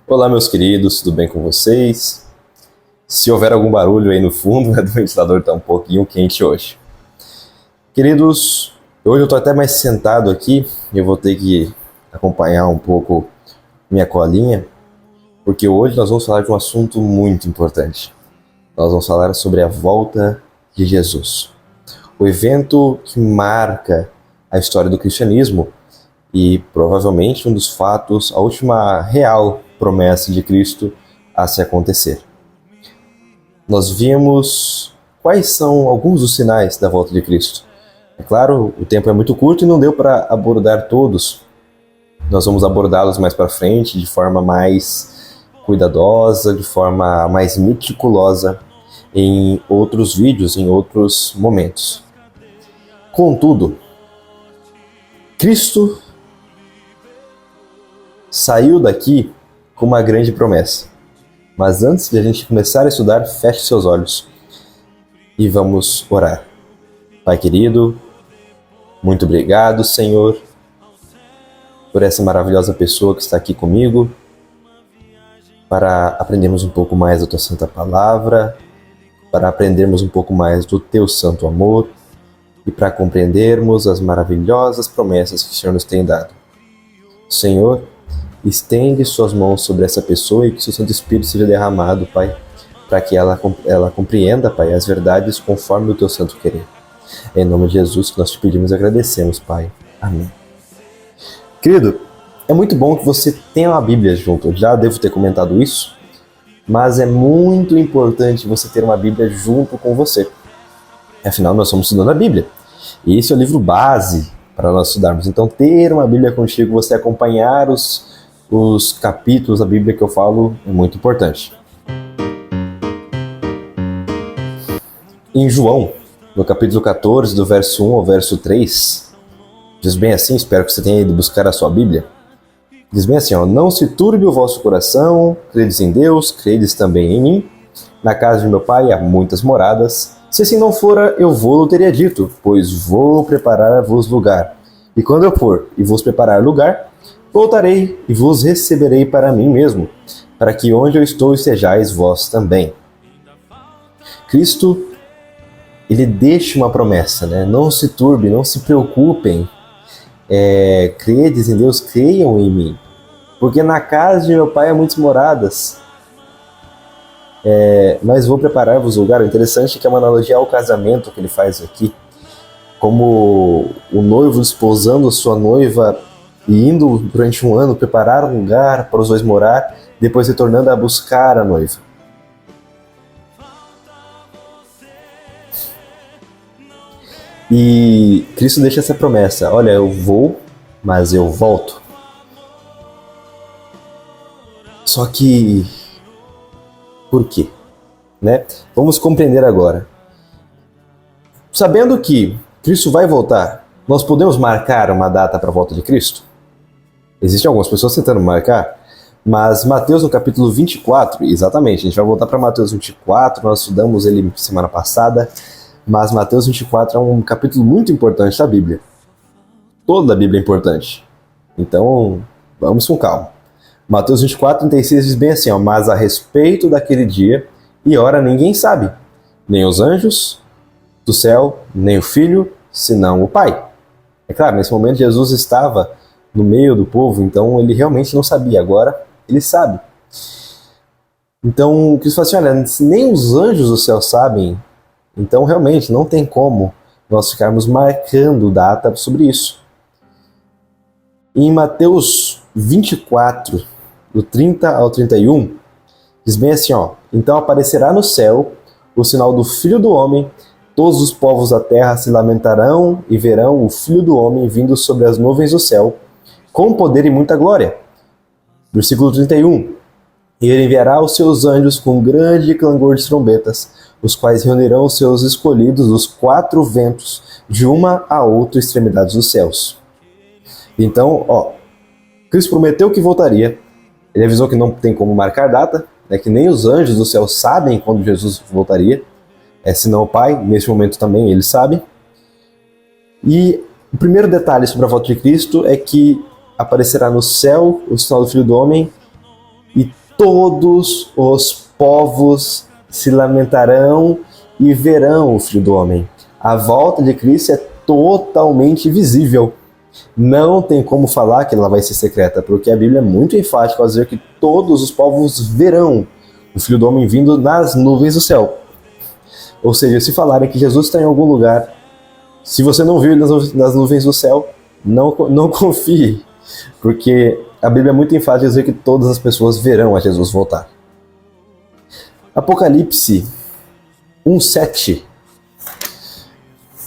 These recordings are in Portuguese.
Olá, meus queridos, tudo bem com vocês? Se houver algum barulho aí no fundo, o ventilador está um pouquinho quente hoje. Queridos, hoje eu estou até mais sentado aqui e eu vou ter que acompanhar um pouco minha colinha, porque hoje nós vamos falar de um assunto muito importante. Nós vamos falar sobre a volta de Jesus. O evento que marca a história do cristianismo e provavelmente um dos fatos, a última real promessa de Cristo a se acontecer. Nós vimos quais são alguns dos sinais da volta de Cristo. É claro, o tempo é muito curto e não deu para abordar todos. Nós vamos abordá-los mais para frente, de forma mais cuidadosa, de forma mais meticulosa, em outros vídeos, em outros momentos. Contudo, Cristo saiu daqui com uma grande promessa. Mas antes de a gente começar a estudar, feche seus olhos e vamos orar. Pai querido, muito obrigado, Senhor, por essa maravilhosa pessoa que está aqui comigo, para aprendermos um pouco mais da Tua Santa Palavra, para aprendermos um pouco mais do Teu Santo Amor e para compreendermos as maravilhosas promessas que o Senhor nos tem dado. Senhor, estende suas mãos sobre essa pessoa e que seu Santo Espírito seja derramado, Pai, para que ela compreenda, Pai, as verdades conforme o Teu santo querer. É em nome de Jesus que nós te pedimos e agradecemos, Pai. Amém. Querido, é muito bom que você tenha uma Bíblia junto. Eu já devo ter comentado isso, mas é muito importante você ter uma Bíblia junto com você. Afinal, nós estamos estudando a Bíblia. E esse é o livro base para nós estudarmos. Então, ter uma Bíblia contigo, você acompanhar os capítulos da Bíblia que eu falo é muito importante. Em João, no capítulo 14, do verso 1 ao verso 3, diz bem assim, espero que você tenha ido buscar a sua Bíblia, diz bem assim, não se turbe o vosso coração, credes em Deus, credes também em mim, na casa de meu Pai há muitas moradas, se assim não fora, eu vou-lo teria dito, pois vou preparar-vos lugar, e quando eu for e vos preparar lugar, voltarei e vos receberei para mim mesmo, para que onde eu estou estejais vós também. Cristo, ele deixa uma promessa, né? Não se turbe, não se preocupem. Credes em Deus, creiam em mim. Porque na casa de meu Pai há muitas moradas. Mas vou preparar-vos lugar. O interessante é que é uma analogia ao casamento que ele faz aqui. Como o noivo desposando a sua noiva e indo durante um ano preparar um lugar para os dois morar, depois retornando a buscar a noiva. E Cristo deixa essa promessa, olha, eu vou, mas eu volto. Só que, por quê? Né? Vamos compreender agora. Sabendo que Cristo vai voltar, nós podemos marcar uma data para a volta de Cristo? Existem algumas pessoas tentando marcar, mas Mateus no capítulo 24, exatamente, a gente vai voltar para Mateus 24, nós estudamos ele semana passada, mas Mateus 24 é um capítulo muito importante da Bíblia. Toda a Bíblia é importante. Então, vamos com calma. Mateus 24, 36 diz bem assim, mas a respeito daquele dia e hora ninguém sabe, nem os anjos do céu, nem o Filho, senão o Pai. É claro, nesse momento Jesus estava no meio do povo, então ele realmente não sabia, agora ele sabe. Então, Cristo fala assim, olha, se nem os anjos do céu sabem, então realmente não tem como nós ficarmos marcando data sobre isso. Em Mateus 24, do 30 ao 31, diz bem assim, então aparecerá no céu o sinal do Filho do Homem, todos os povos da terra se lamentarão e verão o Filho do Homem vindo sobre as nuvens do céu, com poder e muita glória. Versículo 31. E ele enviará os seus anjos com grande clangor de trombetas, os quais reunirão os seus escolhidos dos quatro ventos, de uma a outra extremidade dos céus. Então, Cristo prometeu que voltaria. Ele avisou que não tem como marcar data, que nem os anjos do céu sabem quando Jesus voltaria, senão o Pai, nesse momento também ele sabe. E o primeiro detalhe sobre a volta de Cristo é que aparecerá no céu o sinal do Filho do Homem e todos os povos se lamentarão e verão o Filho do Homem. A volta de Cristo é totalmente visível. Não tem como falar que ela vai ser secreta, porque a Bíblia é muito enfática ao dizer que todos os povos verão o Filho do Homem vindo nas nuvens do céu. Ou seja, se falarem que Jesus está em algum lugar, se você não viu ele nas nuvens do céu, não confie, porque a Bíblia é muito enfática ao dizer que todas as pessoas verão a Jesus voltar. Apocalipse 1:7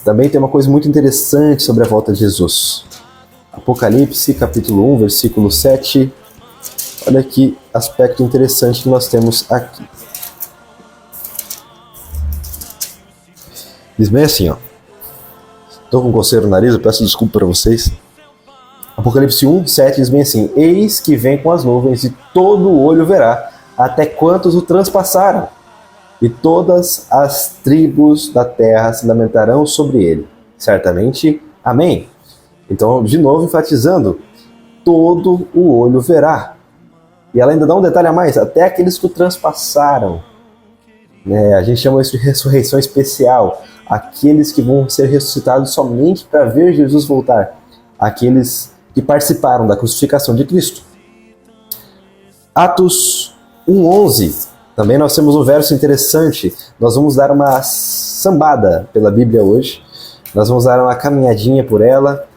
também tem uma coisa muito interessante sobre a volta de Jesus. Apocalipse, capítulo 1, versículo 7. Olha que aspecto interessante que nós temos aqui. Diz bem assim, ó. Estou com coceira no nariz, eu peço desculpa para vocês. Apocalipse 1, 7 diz bem assim: Eis que vem com as nuvens e todo o olho verá, até quantos o transpassaram. E todas as tribos da terra se lamentarão sobre ele. Certamente, amém. Então, de novo, enfatizando, todo o olho verá. E ela ainda dá um detalhe a mais, até aqueles que o transpassaram. A gente chama isso de ressurreição especial. Aqueles que vão ser ressuscitados somente para ver Jesus voltar. Aqueles que participaram da crucificação de Cristo. Atos 1:11. Também nós temos um verso interessante. Nós vamos dar uma sambada pela Bíblia hoje. Nós vamos dar uma caminhadinha por ela.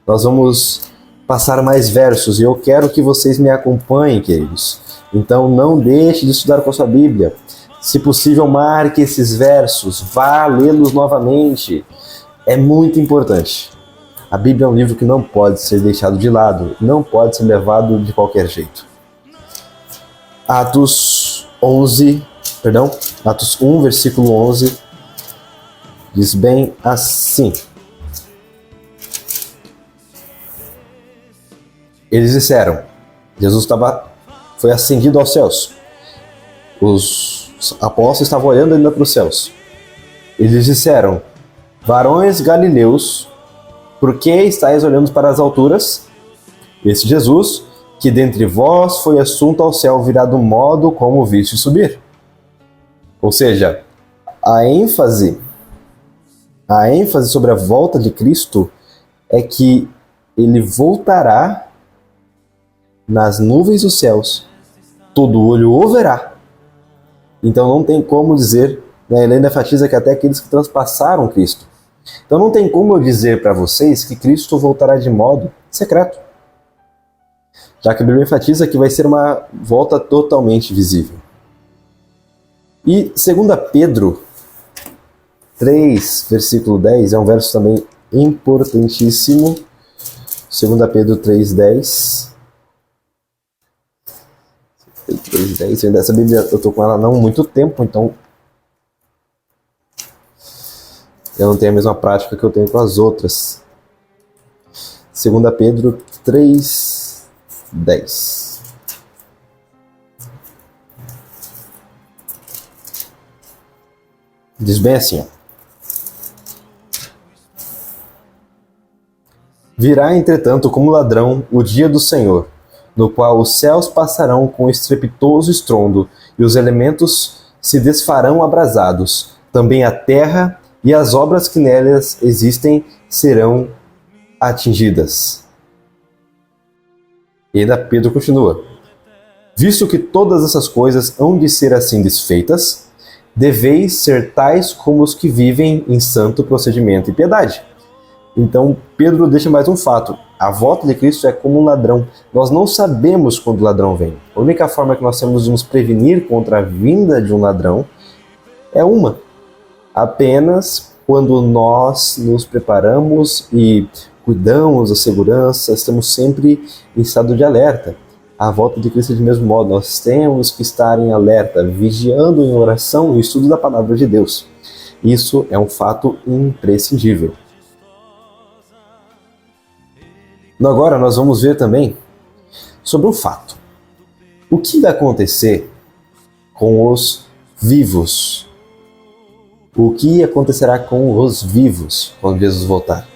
Nós vamos passar mais versos e eu quero que vocês me acompanhem, queridos. Então não deixe de estudar com a sua Bíblia. Se possível, marque esses versos. Vá lê-los novamente. É muito importante. A Bíblia é um livro que não pode ser deixado de lado. Não pode ser levado de qualquer jeito. Atos 1, versículo 11, diz bem assim: Eles disseram, Jesus foi ascendido aos céus. Os apóstolos estavam olhando ainda para os céus. Eles disseram: Varões galileus, por que estáis olhando para as alturas? Esse Jesus, que dentre vós foi assunto ao céu, virá do modo como viste subir. Ou seja, a ênfase sobre a volta de Cristo é que ele voltará nas nuvens dos céus, todo olho o verá. Então não tem como dizer, Helena enfatiza que até aqueles que transpassaram Cristo. Então não tem como eu dizer para vocês que Cristo voltará de modo secreto, já que a Bíblia enfatiza que vai ser uma volta totalmente visível. E 2 Pedro 3, versículo 10, é um verso também importantíssimo. 2 Pedro 3:10. 3:10. Essa Bíblia eu estou com ela não há muito tempo, então eu não tenho a mesma prática que eu tenho com as outras. 2 Pedro 3:10. Diz bem assim, ó. Virá, entretanto, como ladrão o dia do Senhor, no qual os céus passarão com estrepitoso estrondo, e os elementos se desfarão abrasados. Também a terra e as obras que nelas existem serão atingidas. E ainda Pedro continua: Visto que todas essas coisas hão de ser assim desfeitas, deveis ser tais como os que vivem em santo procedimento e piedade. Então, Pedro deixa mais um fato. A volta de Cristo é como um ladrão. Nós não sabemos quando o ladrão vem. A única forma que nós temos de nos prevenir contra a vinda de um ladrão é apenas quando nós nos preparamos e cuidamos da segurança, estamos sempre em estado de alerta. A volta de Cristo é do mesmo modo. Nós temos que estar em alerta, vigiando em oração e estudo da palavra de Deus. Isso é um fato imprescindível. Agora nós vamos ver também sobre um fato. O que vai acontecer com os vivos? O que acontecerá com os vivos quando Jesus voltar?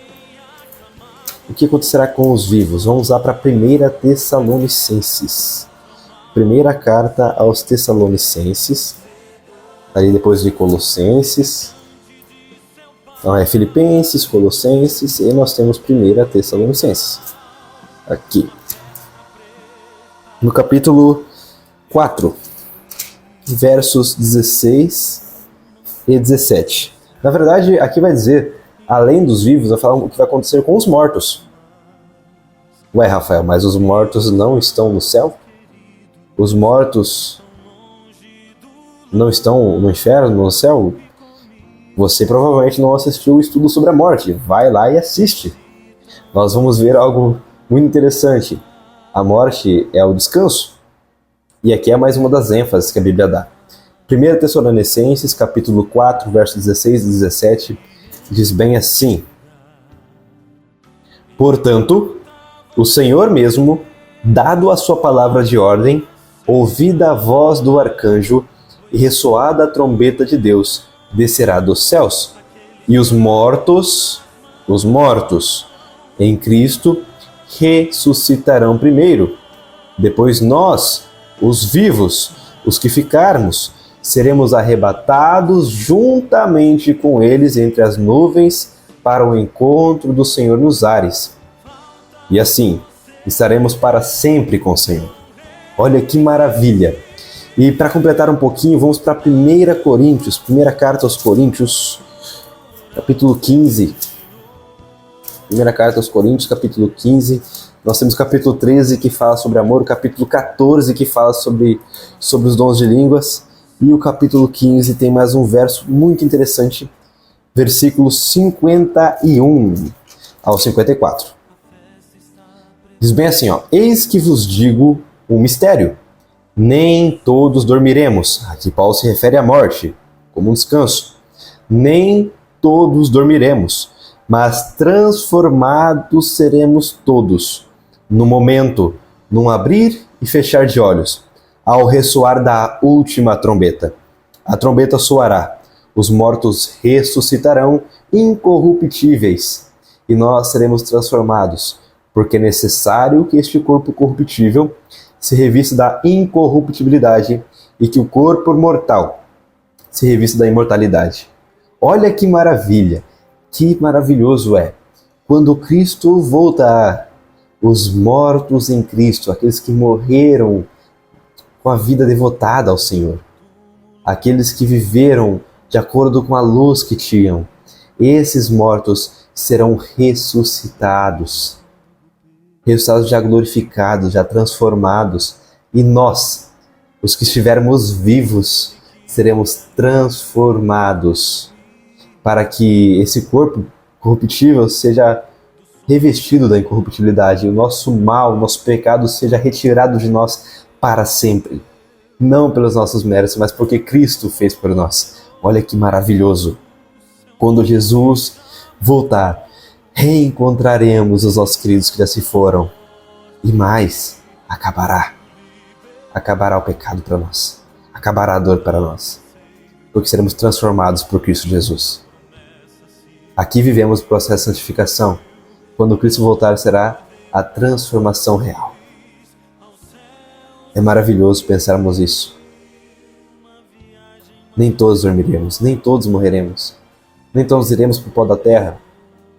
O que acontecerá com os vivos? Vamos lá para 1 Tessalonicenses. Primeira carta aos Tessalonicenses, ali depois de Colossenses. Então é Filipenses, Colossenses e nós temos Primeira Tessalonicenses. Aqui. No capítulo 4, versos 16 e 17. Na verdade, aqui vai dizer, além dos vivos, vai falar o que vai acontecer com os mortos. Ué, Rafael, mas os mortos não estão no céu? Os mortos não estão no inferno, no céu? Você provavelmente não assistiu o estudo sobre a morte. Vai lá e assiste. Nós vamos ver algo muito interessante. A morte é o descanso. E aqui é mais uma das ênfases que a Bíblia dá. 1 Tessalonicenses, capítulo 4, versos 16 e 17, diz bem assim: Portanto, o Senhor mesmo, dado a sua palavra de ordem, ouvida a voz do arcanjo e ressoada a trombeta de Deus, descerá dos céus, e os mortos em Cristo ressuscitarão primeiro. Depois nós, os vivos, os que ficarmos, seremos arrebatados juntamente com eles entre as nuvens para o encontro do Senhor nos ares. E assim, estaremos para sempre com o Senhor. Olha que maravilha! E para completar um pouquinho, vamos para 1 Coríntios, primeira carta aos Coríntios, capítulo 15. Primeira carta aos Coríntios, capítulo 15. Nós temos o capítulo 13, que fala sobre amor, o capítulo 14, que fala sobre os dons de línguas, e o capítulo 15 tem mais um verso muito interessante, versículos 51 ao 54. Diz bem assim, Eis que vos digo um mistério. Nem todos dormiremos. Aqui Paulo se refere à morte, como um descanso. Nem todos dormiremos, mas transformados seremos todos, no momento, num abrir e fechar de olhos, ao ressoar da última trombeta. A trombeta soará, os mortos ressuscitarão incorruptíveis, e nós seremos transformados, porque é necessário que este corpo corruptível se revista da incorruptibilidade e que o corpo mortal se revista da imortalidade. Olha que maravilha, que maravilhoso é. Quando Cristo voltar, os mortos em Cristo, aqueles que morreram com a vida devotada ao Senhor, aqueles que viveram de acordo com a luz que tinham, esses mortos serão ressuscitados. Ressuscitados já glorificados, já transformados. E nós, os que estivermos vivos, seremos transformados para que esse corpo corruptível seja revestido da incorruptibilidade, o nosso mal, o nosso pecado seja retirado de nós para sempre. Não pelos nossos méritos, mas porque Cristo fez por nós. Olha que maravilhoso. Quando Jesus voltar, reencontraremos os nossos queridos que já se foram. E mais, acabará o pecado para nós. Acabará a dor para nós. Porque seremos transformados por Cristo Jesus. Aqui vivemos o processo de santificação. Quando Cristo voltar, será a transformação real. É maravilhoso pensarmos isso. Nem todos dormiremos, nem todos morreremos. Nem todos iremos para o pó da terra.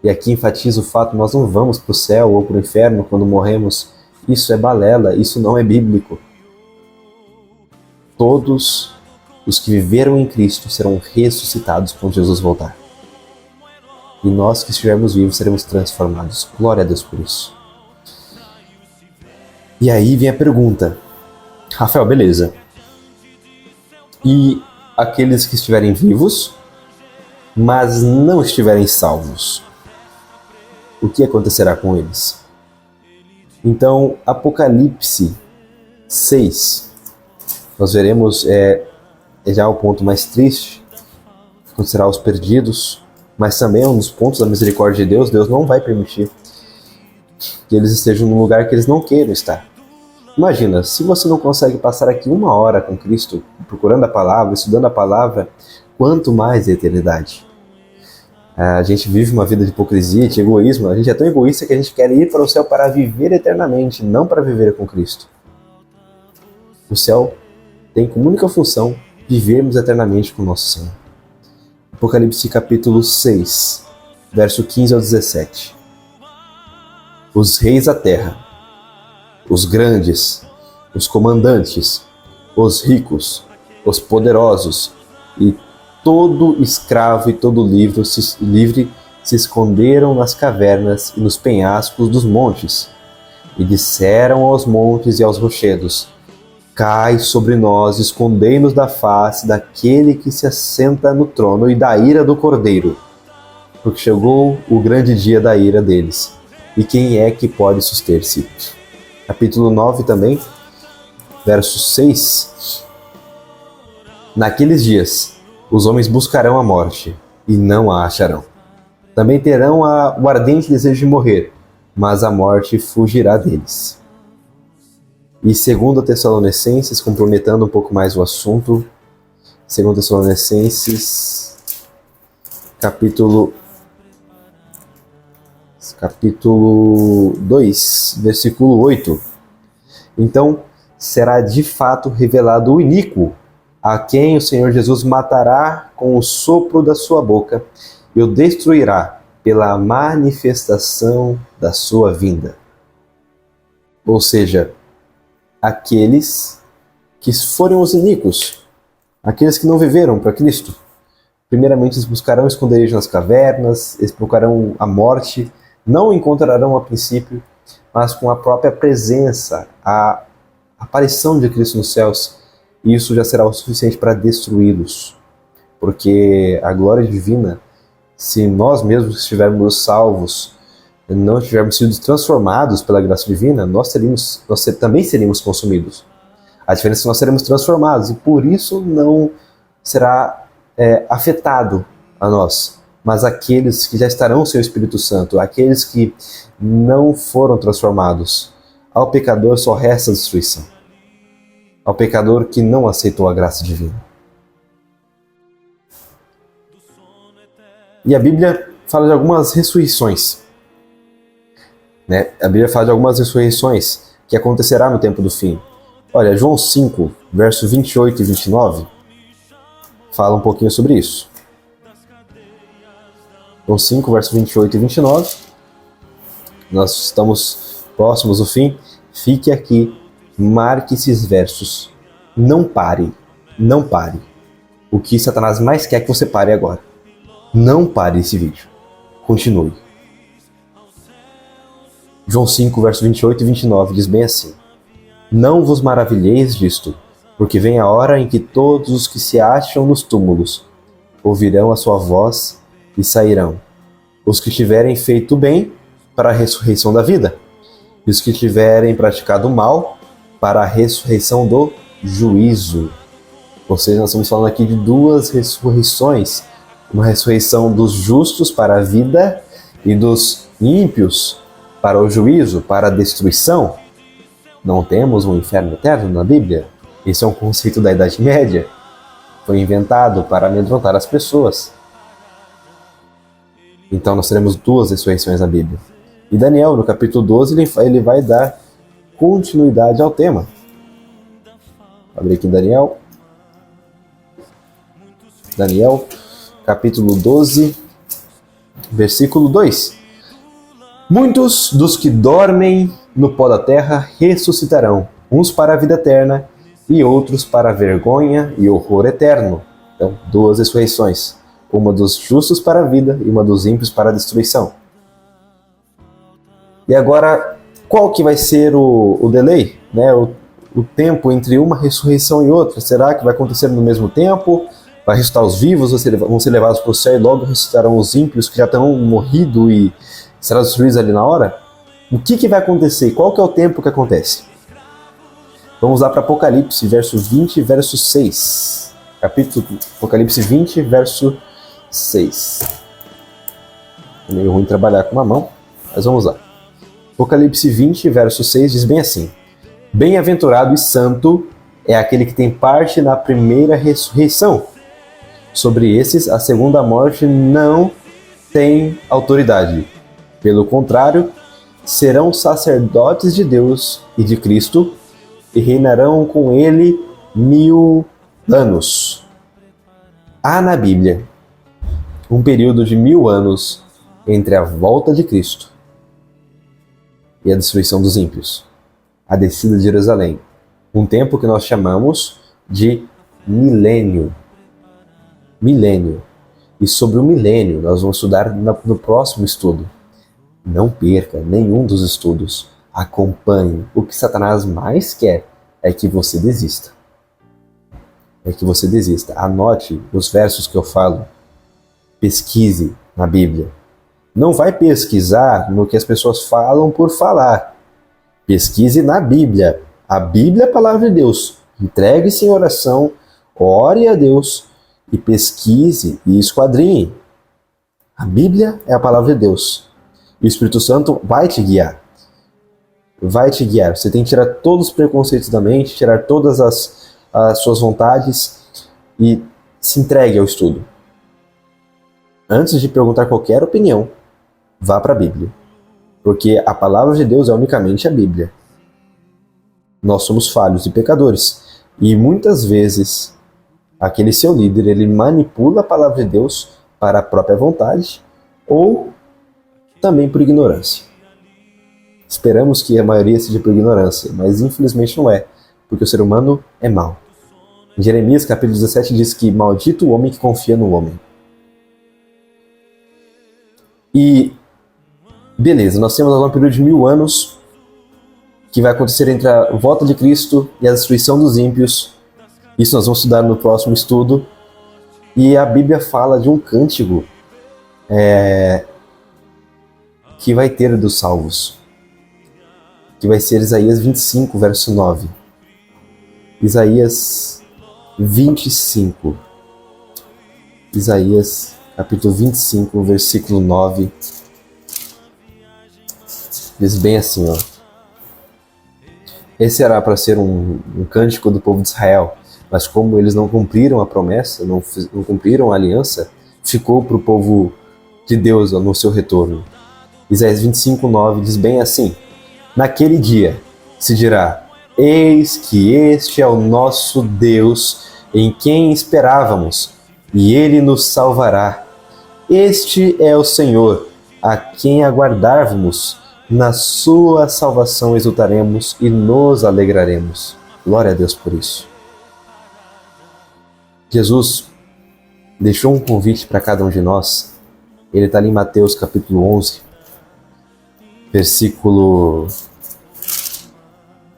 E aqui enfatiza o fato que nós não vamos para o céu ou para o inferno quando morremos. Isso é balela, isso não é bíblico. Todos os que viveram em Cristo serão ressuscitados quando Jesus voltar. E nós que estivermos vivos seremos transformados. Glória a Deus por isso. E aí vem a pergunta. Rafael, beleza. E aqueles que estiverem vivos, mas não estiverem salvos? O que acontecerá com eles? Então, Apocalipse 6, nós veremos, já o ponto mais triste, acontecerá aos perdidos, mas também é um dos pontos da misericórdia de Deus. Deus não vai permitir que eles estejam num lugar que eles não queiram estar. Imagina, se você não consegue passar aqui 1 hora com Cristo, procurando a palavra, estudando a palavra, quanto mais a eternidade. A gente vive uma vida de hipocrisia, de egoísmo. A gente é tão egoísta que a gente quer ir para o céu para viver eternamente, não para viver com Cristo. O céu tem como única função vivermos eternamente com o nosso Senhor. Apocalipse capítulo 6, verso 15 ao 17. Os reis da terra, os grandes, os comandantes, os ricos, os poderosos e todo escravo e todo livre se esconderam nas cavernas e nos penhascos dos montes, e disseram aos montes e aos rochedos: cai sobre nós, escondei-nos da face daquele que se assenta no trono e da ira do Cordeiro, porque chegou o grande dia da ira deles, e quem é que pode suster-se? Capítulo 9 também, verso 6. Naqueles dias, os homens buscarão a morte, e não a acharão. Também terão o ardente desejo de morrer, mas a morte fugirá deles. E 2 Tessalonicenses, complementando um pouco mais o assunto, 2 Tessalonicenses, capítulo 2, versículo 8. Então será de fato revelado o iníquo, a quem o Senhor Jesus matará com o sopro da sua boca e o destruirá pela manifestação da sua vinda. Ou seja, aqueles que foram os iníquos, aqueles que não viveram para Cristo. Primeiramente, eles buscarão esconderijo nas cavernas, eles procurarão a morte, não o encontrarão a princípio, mas com a própria presença, a aparição de Cristo nos céus, isso já será o suficiente para destruí-los. Porque a glória divina, se nós mesmos estivermos salvos, não tivermos sido transformados pela graça divina, nós também seríamos consumidos. A diferença é que nós seremos transformados e por isso não será afetado a nós. Mas aqueles que já estarão sem o Espírito Santo, aqueles que não foram transformados, ao pecador só resta destruição. Ao pecador que não aceitou a graça divina. E a Bíblia fala de algumas ressurreições. A Bíblia fala de algumas ressurreições que acontecerá no tempo do fim. Olha, João 5, verso 28 e 29, fala um pouquinho sobre isso. João 5, verso 28 e 29. Nós estamos próximos do fim. Fique aqui, marque esses versos. Não pare, não pare. O que Satanás mais quer que você pare agora. Não pare esse vídeo. Continue. João 5, verso 28 e 29 diz bem assim: não vos maravilheis disto, porque vem a hora em que todos os que se acham nos túmulos ouvirão a sua voz e sairão. Os que tiverem feito bem, para a ressurreição da vida, e os que tiverem praticado mal, para a ressurreição do juízo. Ou seja, nós estamos falando aqui de duas ressurreições. Uma ressurreição dos justos para a vida e dos ímpios para o juízo, para a destruição. Não temos um inferno eterno na Bíblia. Esse é um conceito da Idade Média. Foi inventado para amedrontar as pessoas. Então nós teremos duas ressurreições na Bíblia. E Daniel, no capítulo 12, ele vai dar continuidade ao tema. Vou abrir aqui Daniel. Daniel, capítulo 12, versículo 2. Muitos dos que dormem no pó da terra ressuscitarão, uns para a vida eterna e outros para a vergonha e horror eterno. Então, duas ressurreições. Uma dos justos para a vida e uma dos ímpios para a destruição. E agora, qual que vai ser o delay? O tempo entre uma ressurreição e outra? Será que vai acontecer no mesmo tempo? Vai ressuscitar os vivos, vão ser levados para o céu e logo ressuscitarão os ímpios que já estão morridos e serão destruídos ali na hora? O que vai acontecer? Qual que é o tempo que acontece? Vamos lá para Apocalipse, verso 20, verso 6. Capítulo Apocalipse 20, verso 6. É meio ruim trabalhar com uma mão, mas vamos lá. Apocalipse 20, verso 6 diz bem assim: bem-aventurado e santo é aquele que tem parte na primeira ressurreição. Sobre esses, a segunda morte não tem autoridade. Pelo contrário, serão sacerdotes de Deus e de Cristo e reinarão com ele 1000 anos. Há na Bíblia um período de 1000 anos entre a volta de Cristo e a destruição dos ímpios, a descida de Jerusalém. Um tempo que nós chamamos de milênio. Milênio. E sobre o milênio nós vamos estudar no próximo estudo. Não perca nenhum dos estudos. Acompanhe. O que Satanás mais quer é que você desista. É que você desista. Anote os versos que eu falo. Pesquise na Bíblia. Não vai pesquisar no que as pessoas falam por falar. Pesquise na Bíblia. A Bíblia é a palavra de Deus. Entregue-se em oração, ore a Deus e pesquise e esquadrinhe. A Bíblia é a palavra de Deus. E o Espírito Santo vai te guiar. Vai te guiar. Você tem que tirar todos os preconceitos da mente, tirar todas as suas vontades e se entregue ao estudo. Antes de perguntar qualquer opinião, vá para a Bíblia. Porque a palavra de Deus é unicamente a Bíblia. Nós somos falhos e pecadores. E muitas vezes, aquele seu líder, ele manipula a palavra de Deus para a própria vontade ou também por ignorância. Esperamos que a maioria seja por ignorância, mas infelizmente não é, porque o ser humano é mau. Em Jeremias, capítulo 17, diz que maldito o homem que confia no homem. E, beleza, nós temos agora um período de 1000 anos que vai acontecer entre a volta de Cristo e a destruição dos ímpios. Isso nós vamos estudar no próximo estudo. E a Bíblia fala de um cântico que vai ter dos salvos, que vai ser Isaías 25, verso 9. Isaías 25. Isaías, capítulo 25, versículo 9. Diz bem assim, ó. Esse era para ser um cântico do povo de Israel, mas como eles não cumpriram a promessa, não cumpriram a aliança, ficou para o povo de Deus no seu retorno. Isaías 25, 9 diz bem assim: naquele dia se dirá, eis que este é o nosso Deus, em quem esperávamos, e ele nos salvará. Este é o Senhor, a quem aguardávamos. Na sua salvação exultaremos e nos alegraremos. Glória a Deus por isso. Jesus deixou um convite para cada um de nós. Ele está ali em Mateus capítulo 11, versículo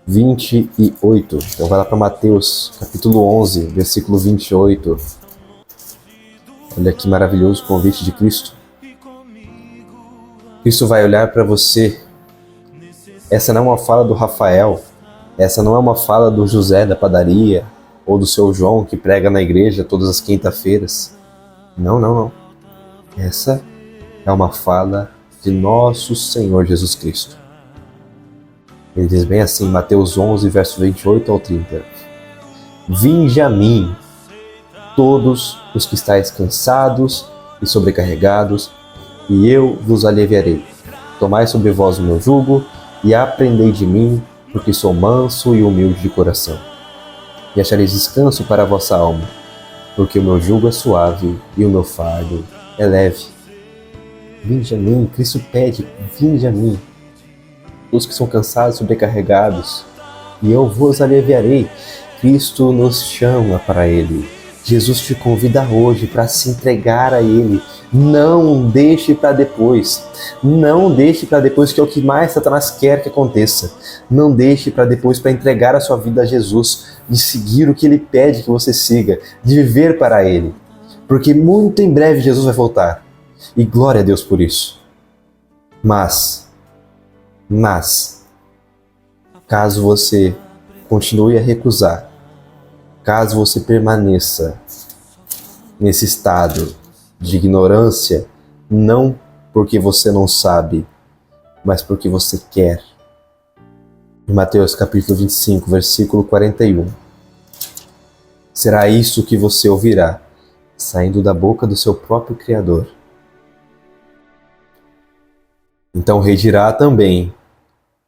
28. Então vai lá para Mateus capítulo 11, versículo 28. Olha que maravilhoso o convite de Cristo. Cristo vai olhar para você. Essa não é uma fala do Rafael, essa não é uma fala do José da padaria, ou do seu João que prega na igreja todas as quinta-feiras. Não. Essa é uma fala de nosso Senhor Jesus Cristo. Ele diz bem assim, Mateus 11, verso 28 ao 30. Vinde a mim, todos os que estáis cansados e sobrecarregados, e eu vos aliviarei. Tomai sobre vós o meu jugo e aprendei de mim, porque sou manso e humilde de coração. E achareis descanso para a vossa alma, porque o meu jugo é suave e o meu fardo é leve. Vinde a mim, Cristo pede, vinde a mim, os que são cansados e sobrecarregados, e eu vos aliviarei. Cristo nos chama para Ele. Jesus te convida hoje para se entregar a Ele. Não deixe para depois. Não deixe para depois, que é o que mais Satanás quer que aconteça. Não deixe para depois, para entregar a sua vida a Jesus, de seguir o que Ele pede que você siga, de viver para Ele. Porque muito em breve Jesus vai voltar. E glória a Deus por isso. Mas, caso você continue a recusar, caso você permaneça nesse estado de ignorância, não porque você não sabe, mas porque você quer. Em Mateus capítulo 25, versículo 41. Será isso que você ouvirá, saindo da boca do seu próprio Criador. Então o rei dirá também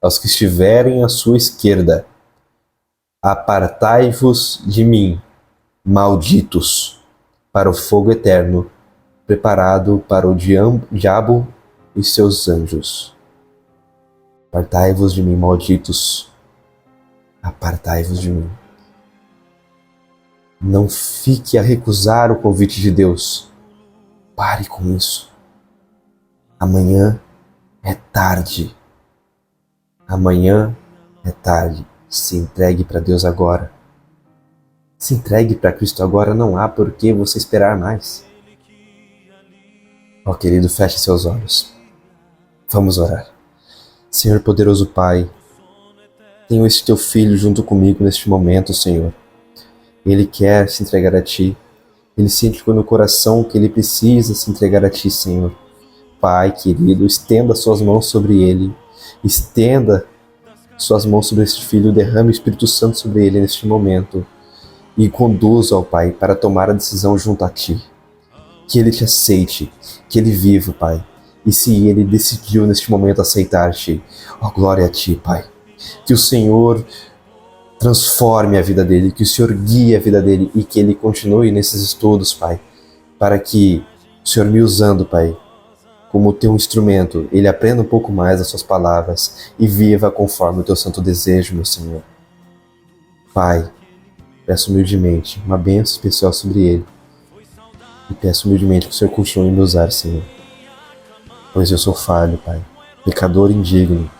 aos que estiverem à sua esquerda: Apartai-vos de mim, malditos, para o fogo eterno, preparado para o diabo e seus anjos. Apartai-vos de mim, malditos. Apartai-vos de mim. Não fique a recusar o convite de Deus. Pare com isso. Amanhã é tarde. Amanhã é tarde. Se entregue para Deus agora. Se entregue para Cristo agora. Não há por que você esperar mais. Ó querido, feche seus olhos. Vamos orar. Senhor poderoso Pai, tenho esse teu filho junto comigo neste momento, Senhor. Ele quer se entregar a Ti. Ele sente no coração que ele precisa se entregar a Ti, Senhor. Pai querido, estenda suas mãos sobre ele. Estenda suas mãos sobre este filho. Derrame o Espírito Santo sobre ele neste momento. E conduza-o, Pai, para tomar a decisão junto a Ti. Que ele Te aceite. Que ele viva, Pai. E se ele decidiu neste momento aceitar-Te, ó glória a Ti, Pai. Que o Senhor transforme a vida dele, que o Senhor guie a vida dele e que ele continue nesses estudos, Pai, para que o Senhor me usando, Pai, como teu instrumento, ele aprenda um pouco mais das suas palavras e viva conforme o teu santo desejo, meu Senhor. Pai, peço humildemente uma bênção especial sobre ele e peço humildemente que o Senhor continue a me usar, Senhor, pois eu sou falho, Pai, pecador indigno.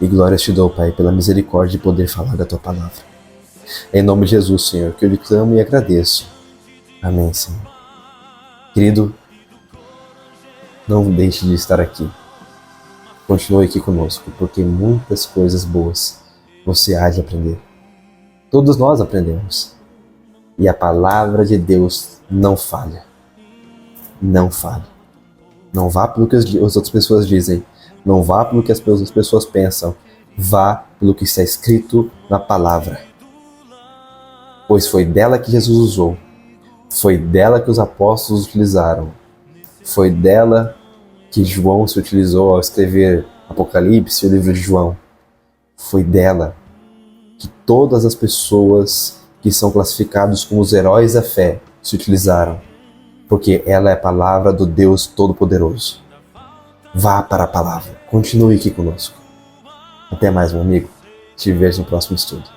E glórias te dou, Pai, pela misericórdia de poder falar da Tua palavra. Em nome de Jesus, Senhor, que eu lhe clamo e agradeço. Amém, Senhor. Querido, não deixe de estar aqui. Continue aqui conosco, porque muitas coisas boas você há de aprender. Todos nós aprendemos. E a palavra de Deus não falha. Não falha. Não vá pelo que as outras pessoas dizem. Não vá pelo que as outras pessoas pensam. Vá pelo que está escrito na palavra. Pois foi dela que Jesus usou. Foi dela que os apóstolos utilizaram. Foi dela que João se utilizou ao escrever Apocalipse e o livro de João. Foi dela que todas as pessoas que são classificados como os heróis da fé se utilizaram. Porque ela é a palavra do Deus Todo-Poderoso. Vá para a palavra. Continue aqui conosco. Até mais, meu amigo. Te vejo no próximo estudo.